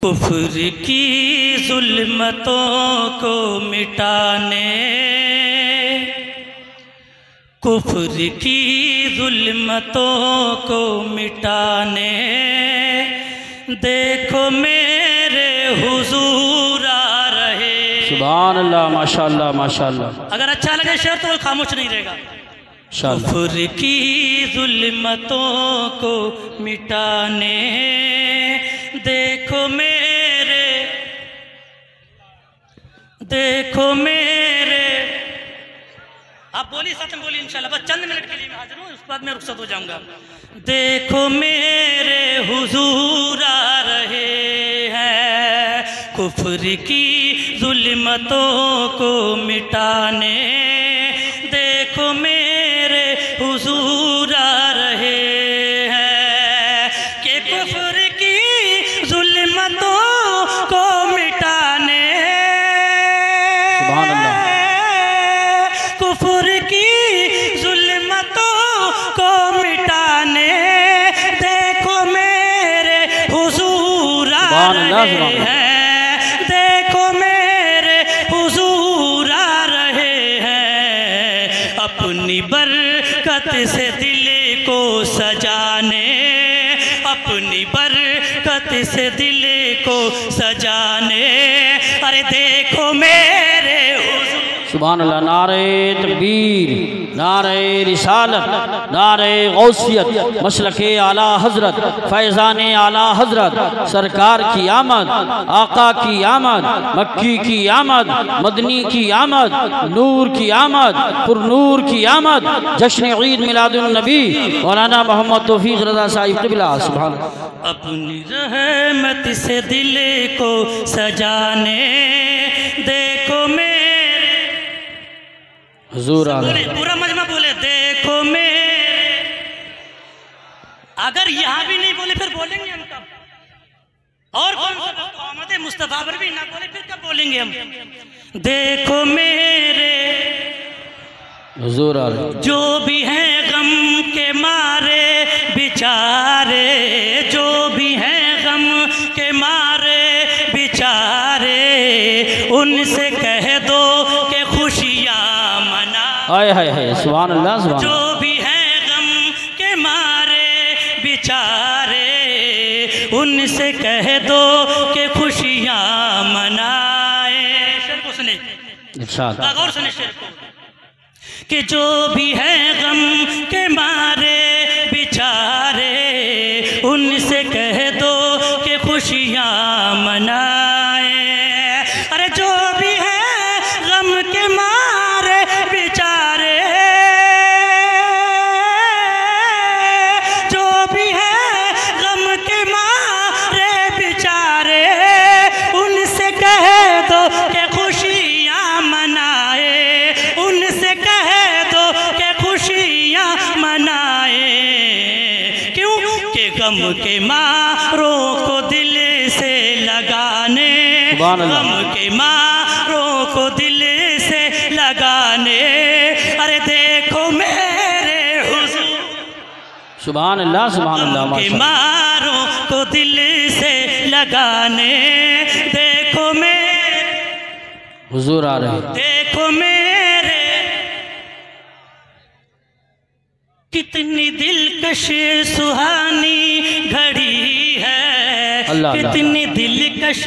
कुफ्र की जुल्मतों को मिटाने, कुफ्र की जुल्मतों को मिटाने, देखो मेरे हुजूर आ रहे। सुभान अल्लाह, माशाअल्लाह माशाअल्लाह। अगर अच्छा लगे शेर तो खामोश नहीं रहेगा। कुफ्र की जुल्मतों को मिटाने, देखो मेरे आप बोलिए, साथ में बोलिए इंशाल्लाह। बस चंद मिनट के लिए मैं हाजिर हूँ, उसके बाद मैं रुखसत हो जाऊंगा। देखो मेरे हुजूर आ रहे हैं, कुफ्र की जुल्मतों को मिटाने, देखो मेरे हुजूर आ रहे हैं कि कुफ्र की जुल्मतों को मिटाने, सुभान अल्लाह, कुफ्र की जुल्मतों को मिटाने, देखो मेरे हुजूर आ रहे हैं, देखो मेरे हुजूर आ रहे हैं, अपनी बरकत से दिल को सजाने, अपनी बरकत से दिल को सजाने, अरे देखो मेरे हुजूर। सुभान अल्लाह। नारे तकबीर, नारे रिसालत, नारे गौसियत, मसलके आला हजरत, फैज़ान आला हजरत, सरकार की आमद, आका की आमद, मक्की की आमद, मदनी की आमद, नूर की आमद, पुरनूर की आमद, जश्न ईद मिलादुन नबी मौलाना मोहम्मद तौफीक रज़ा साहिब क़िबला। सुभान। अपनी रहमत से दिल को सजाने, देखो मेरे हुजूर आ रहे। पूरा मजमा बोले देखो मेरे। अगर यहाँ भी नहीं बोले फिर बोलेंगे हम कब? और कौन सा आमद मुस्तफा पर भी ना बोले फिर कब बोलेंगे हम? देखो मेरे हुजूर आ रहे। जो भी हैं गम के मारे बेचारे, जो भी हैं गम के मारे बेचारे, उनसे कह दो कि खुशियाँ मना। हाय हाय हाय, सुभान अल्लाह सुभान। जो भी हैं गम के मारे बेचारे, उनसे कह दो कि खुशियाँ मनाए। शेर को सुने, इरशाद। गौर सुने शेर को, कि जो भी है गम के मारे बेचारे, उनसे कह दो कि खुशियाँ मनाए। अरे जो भी है गम के मारे बेचारे, जो भी है गम के मारे बेचारे, उनसे कह दो कि खुशियाँ मनाए, उनसे कह दो कि खुशियाँ मनाए। क्यों कि गम के मारों को दिल से लगाने, गम के मारों को दिल से लगाने, अरे देखो मेरे हुजूर। सुभान अल्लाह सुभान अल्लाह। गम के मारों को दिल से लगाने, देखो मेरे हुजूर आ रहे। देखो मेरे कितनी दिलकश सुहानी घड़ी है, अल्लाह कितनी दिलकश,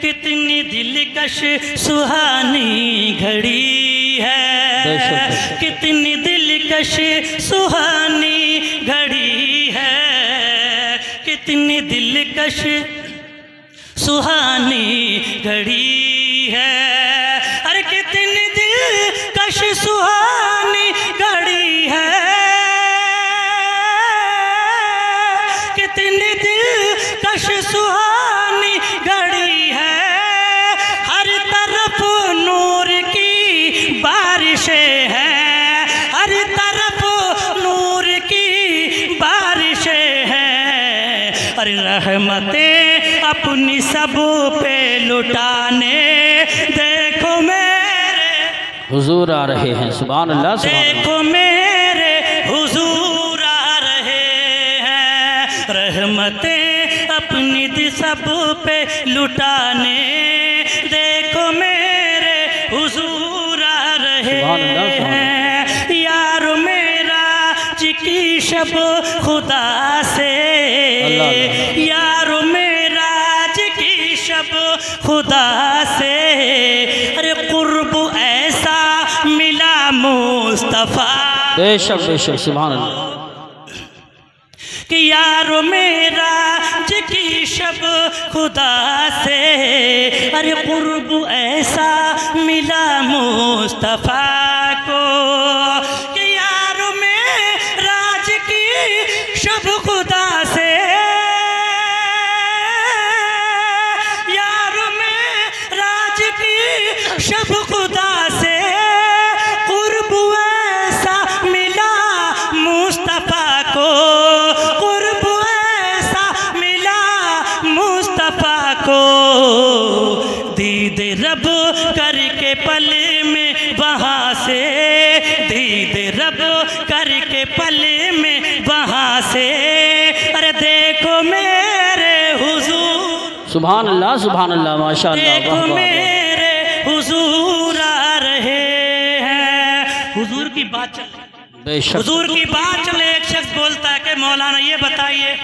कितनी दिलकश सुहानी घड़ी है, कितनी दिलकश सुहानी घड़ी है, कितनी दिलकश सुहानी घड़ी है, अरे कितनी दिलकश सुहानी घड़ी है, कितनी दिलकश सुहानी घड़ी है। हर तरफ नूर की बारिशें हैं, हर तरफ नूर की बारिशें हैं, अरे रहमतें अपनी सब पे लुटाने, देखो मेरे हुजूर आ रहे हैं। सुभान अल्लाह सुभान। देखो मेरे हुजूर आ रहे हैं, रहमतें अपनी दी सब पे लुटाने, देखो मेरे हुजूर आ रहे हैं। यार मेरा की शब खुदा से, यार मेरा की शब खुदा से, अरे कुर्ब ऐसा मिला मुस्तफ़ा, बेशक बेशक सुभान अल्लाह, कि यार मेरा की शब खुदा से, अरे कुर्ब ऐसा मिला मुस्तफ़ा को, कि यार मेरा की शब खुदा से, यार मेरा की शब खुदा से, कुर्ब ऐसा मिला मुस्तफ़ा को, दीद रब करके पल में वहाँ से, दीद रब करके पल में वहाँ से, अरे देखो मेरे हुजूर, सुभान अल्लाह माशाअल्लाह, देखो मेरे हुजूर आ रहे हैं। हुजूर की बात चले, हुजूर की बात चले, एक शख्स बोलता है कि मौलाना ये बताइए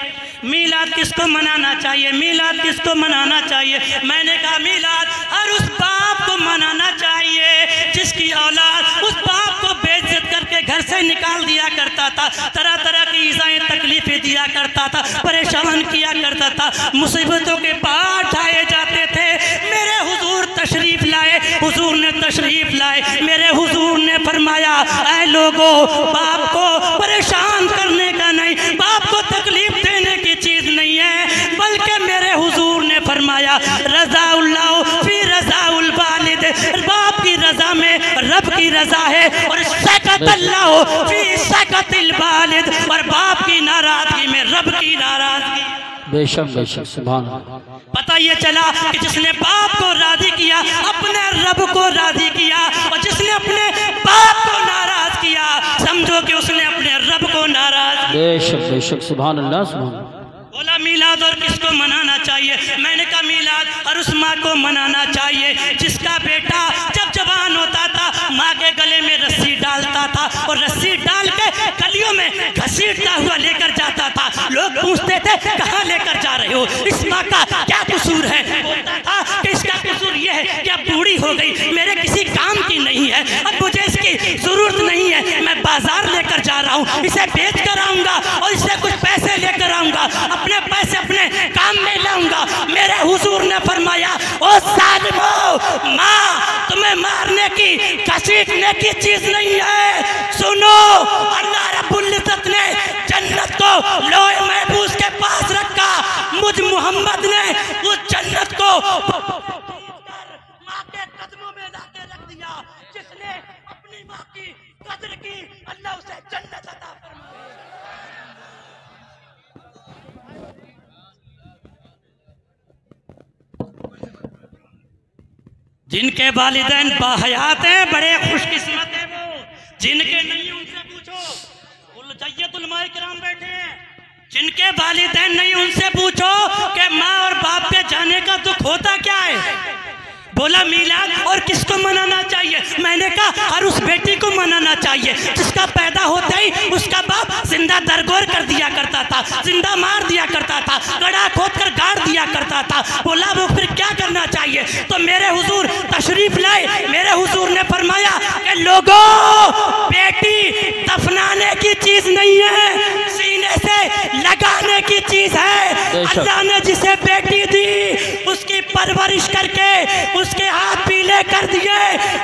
मीलाद किसको मनाना चाहिए, मीलाद किसको मनाना चाहिए। मैंने कहा मीलाद हर उस बाप को मनाना चाहिए जिसकी औलाद उस बाप को बेइज्जत करके घर से निकाल दिया करता था, तरह तरह की ईज़ाएं तकलीफें दिया करता था, परेशान किया करता था, मुसीबतों के पार ढाए जाते थे। मेरे हुजूर तशरीफ लाए, हुजूर ने तशरीफ लाए, मेरे हुजूर ने फरमाया ऐ लोगों, बाप को परेशान करने का नहीं, बाप को तकलीफ देने की चीज नहीं है, बल्कि मेरे हुजूर ने फरमाया रज़ाउल्लाह फी रज़ाउल वालिद, बाप की रजा में रब की रजा है, और सकतल्लाह फी सकतिल वालिद, और बाप की नाराजगी में रब की नाराजगी। बेशक बेशक सुभान अल्लाह। पता ये चला कि जिसने बाप को राजी किया अपने रब को राजी किया, और जिसने अपने बाप को नाराज किया समझो कि उसने अपने रब को नाराज। बेशक बेशक सुभान अल्लाह सुभान अल्लाह। बोला मीलाद और किसको मनाना चाहिए, मैंने कहा मीलाद और उस माँ को मनाना चाहिए जिसका बेटा जब जवान होता था माँ के गले में रस्सी डालता था, और रस्सी डाल के गलियों में घसीटता हुआ लेकर जाता था। लोग पूछते थे कहाँ लेकर जा रहे हो, इस माँ का क्या कसूर है। बोलता था कि इसका कसूर ये है कि अब बूढ़ी हो गई, मेरे किसी काम की नहीं है, अब मुझे इसकी जरूरत नहीं है, मैं बाजार लेकर जा रहा हूँ, इसे बेच कर आऊँगा और इससे कुछ पैसे लेकर आऊँगा, अपने पैसे अपने काम में लाऊंगा। मेरे हुजूर ने फरमाया ओ सालिमो, माँ तुम्हें मारने की घसीटने की चीज नहीं है। सुनो, अल्लाह रब्बुल इज्जत ने जन्नत को लोहे महफूज के पास रखा, मुझ मोहम्मद ने उस जन्नत को माँ के कदमों में लाके रख दिया। जिसने अपनी माँ की कदर की अल्लाह उसे जन्नत अता फरमाए। जिनके वालिदैन बाहयात हैं बड़े खुशकिस्मत हैं वो, जिनके नहीं उनसे पूछो। जय्यतुल उलमाए किराम बैठे हैं, जिनके वालिदैन नहीं उनसे पूछो कि माँ और बाप के जाने का दुख होता क्या है। बोला मीलाद और किसको मनाना चाहिए, मैंने कहा हर उस बेटी को मनाना चाहिए जिसका पैदा होते ही उसका बाप जिंदा दरगोर कर दिया करता था, जिंदा मार दिया करता था, गड्ढा खोद कर गाड़ दिया करता था। बोला वो फिर क्या करना चाहिए, तो मेरे हुजूर तशरीफ लाए, मेरे हुजूर ने फरमाया कि लोगों, बेटी दफनाने की चीज नहीं है, सीने से लगाने की चीज है। अल्लाह ने जिसे बेटी दी उसकी परवरिश करके उसके हाथ पीले कर दिए।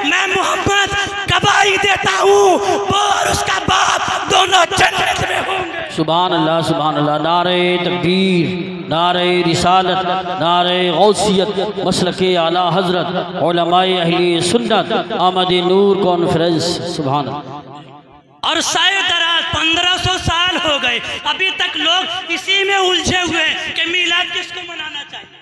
मैं मोहम्मद गवाही देता हूँ वो और उसका बाप दोनों जन्नत में होंगे। सुभान अल्लाह सुभान अल्लाह। नारे तकबीर, नारे रिसालत, नारे गौसियत, मसलके आला हजरत उलमाए अहले सुन्नत, आमद नूर कॉन्फ्रेंस। सुभान अल्लाह। और शायद दराज 1500 साल हो गए, अभी तक लोग इसी में उलझे हुए कि मीलाद किसको मनाना चाहिए।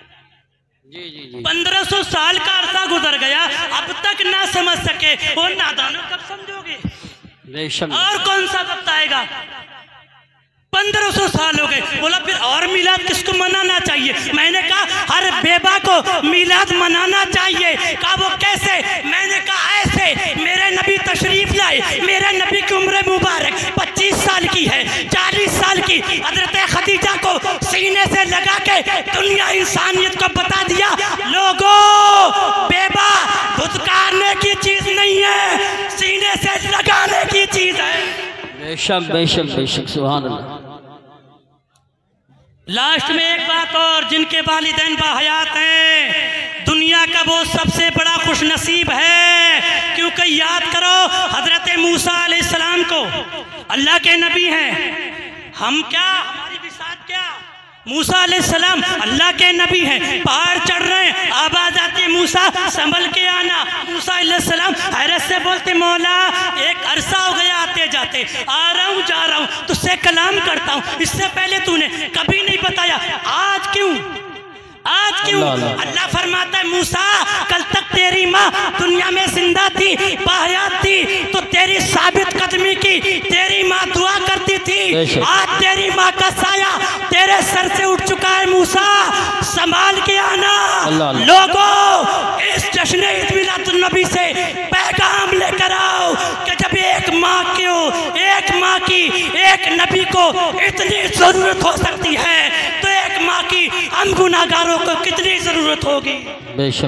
जी जी जी। 1500 साल का अरसा गुजर गया, अब तक ना समझ सके। और नादानों कब समझोगे, बेशक। और कौन सा वक्त आएगा। 1500 साल हो गए। बोला फिर और मिलाद किसको मनाना चाहिए? मैंने कहा हर बेबा को मिलाद मनाना चाहिए। कहा वो कैसे? मैंने कहा ऐसे, मेरे नबी तशरीफ लाए, मेरे नबी की उम्र मुबारक 25 साल की है, 40 साल की। हजरत खदीजा को सीने से लगा के दुनिया इंसानियत को बता दिया, लोगों बेबा धुतकारने की चीज नहीं है, सीने से लगाने की चीज है। बेशक बेशक बेशक, सुभान अल्लाह। लास्ट में एक बात और, जिनके वालिदैन बाहयात हैं, दुनिया का वो सबसे बड़ा खुशनसीब है, क्योंकि याद करो हजरत मूसा अलैहिस्सलाम को, अल्लाह के नबी हैं हम, क्या हमारी बिसात क्या, मूसा अलैहिस्सलाम अल्लाह के नबी हैं, पहाड़ चढ़ रहे हैं, आवाज आती है मूसा संभल के आना। मूसा अलैहिस्सलाम हैरत से बोलते मौला एक अरसा हो गया आते जाते, आ रहा हूँ जा रहा हूँ, तुझसे कलाम करता हूँ, इससे पहले तूने कभी नहीं बताया, आज क्यों? आज क्यों? अल्लाह फरमाता है मूसा कल तक तेरी माँ दुनिया में जिंदा थी, बाहयात थी, तो तेरी साबित कदमी की तेरी माँ दुआ करती थी, आज तेरी माँ का साया तेरे सर से उठ चुका है मूसा, संभाल के आना। लोगों इस जश्न ईद मिलादुन नबी से पैगाम लेकर आओ कि जब एक माँ की एक नबी को इतनी जरूरत हो सकती है, तो एक माँ की हम गुनाहगारों को कितनी जरूरत होगी। बेशक।